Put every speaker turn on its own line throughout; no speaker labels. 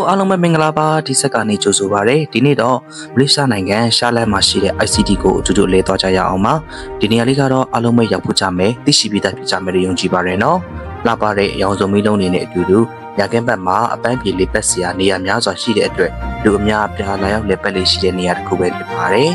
အားလုံးပဲမင်္ဂလာပါဒီဆက်ကနေကြိုဆိုပါရစေဒီနေ့တော့မလေးရှားနိုင်ငံရှာလတ်မှာရှိတဲ့ ICT ကိုအတူတူလဲသွားကြရအောင်ပါဒီနေရာလေးကတော့အားလုံးပဲရောက်ဖို့ကြမယ်သိရှိပြီးသားဖြစ်ကြမယ်လို့ယုံကြည်ပါရနော်လှပတဲ့အယောင်စုံမီးလုံးတွေနဲ့အတူတူရကင်းဘက်မှာအပန်းပြေလေးပတ်စရာနေရာများစွာရှိတဲ့အတွက်လူအများပြားလာရောက်လဲပတ်လေးရှိတဲ့နေရာတစ်ခုပဲဖြစ်ပါတယ်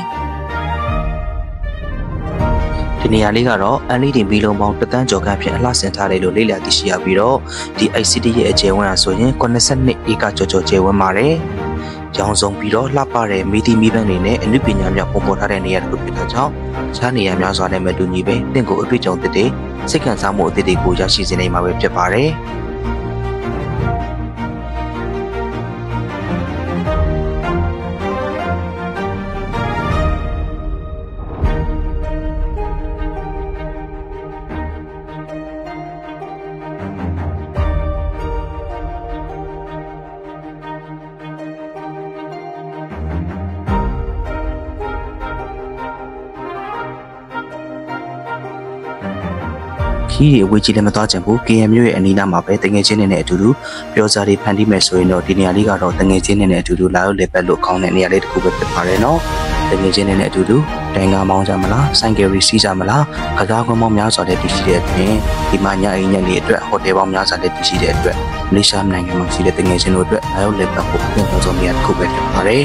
ဒီနေရာလေးကတော့ LED မီးလုံးပေါင်းတစ်သန်းကျော်ခန့်ဖြင့်အလှဆင်ထားတယ်လို့လေ့လာသိရှိရပြီးတော့ဒီ ICT ရဲ့အကျယ်ဝန်းအားဆိုရင်82ဧကကျော်ကျယ်ဝန်းပါတယ်။ရောင်စုံပြီးတော့လှပတဲ့မီးသီးမီးပန်းတွေနဲ့အနုပညာများပုံပေါ်ထားတဲ့နေရာတစ်ခုဖြစ်တဲ့ကြောင့်ခြားနေရာများစွာနဲ့မတူညီပဲတင့်ကိုအတွေ့အကြုံသစ်တွေစိတ်ခံစားမှုအသစ်တွေကိုရရှိစေနိုင်မှာပဲဖြစ်ပါတယ်။ခီးတွေအဝေးကြီးလည်းမသွားချင်ဘူး KM မြို့ရဲ့အနီးနားမှာပဲတငယ်ချင်းတွေနဲ့အတူတူပျော်စားတွေဖန်တီးမယ်ဆိုရင်တော့ဒီနေရာလေးကတော့တငယ်ချင်းတွေနဲ့အတူတူလာရောက်လေပတ်လို့ကောင်းတဲ့နေရာလေးတစ်ခုပဲဖြစ်ပါတယ်နော်တငယ်ချင်းတွေနဲ့အတူတူတိုင်ကားမောင်းကြမလားဆိုင်ကယ်ရီစီးကြမလားကစားကွင်းပေါင်းများစွာနဲ့တည်ရှိတဲ့အပြင်ဒီမှာညအိမ်ညက်လေးအတွက်ဟိုတယ်ပေါင်းများစွာနဲ့တည်ရှိတဲ့အတွက်မလေးရှားနိုင်ငံမှာရှိတဲ့တငယ်ချင်းတို့အတွက်လာရောက်လေပတ်ဖို့ပြန်တော်ဆုံးနေရာတစ်ခုပဲဖြစ်ပါတယ်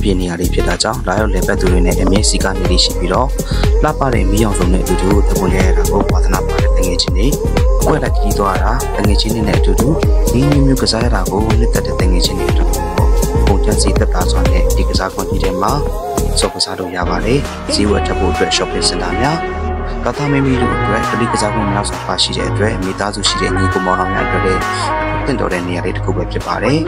ပြင်နေရာလေးဖြစ်တာကြောင့်လာရောက်လည်ပတ်သူတွေနဲ့အမြင့်စီကနေလေးရှိပြီးတော့လှပတဲ့မီးအောင်စုံနဲ့အတူတူတပွန်ရဲရတာကိုဝါသနာပါတဲ့တငယ်ချင်းတွေအကွက်လက်ကြီးသွားတာတငယ်ချင်းတွေနဲ့အတူတူဒီမျိုးကစားရတာကိုလက်သက်တဲ့တငယ်ချင်းတွေအတူတူပုံကျစီသက်သာစွာနဲ့ဒီကစားကွန်ကြီးထဲမှာစောကစားလို့ရပါတယ်ဈေးဝယ်ထပ်ဖို့အတွက် shopping center များ ကာသာမင်းမီတို့အတွက်ကလေးကစားမှုများစွာပါရှိတဲ့အတွက်မိသားစုရှိတဲ့ညီကိုမောင်နှံများအတွက်လည်းတင့်တော်တဲ့နေရာလေးတစ်ခုပဲဖြစ်ပါတယ်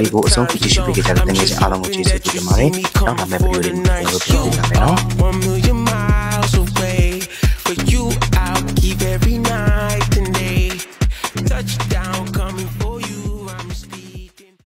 ဒီကိုအဆုံးဖြတ်ရှိပေးကြတဲ့တကယ်အားလုံးကိုကျေးဇူးတင်ပါတယ်။နောက်လာမယ့်ဗီဒီယိုတွေမှာကျွန်တော်တို့ပြန်တွေ့ကြမယ်နော်။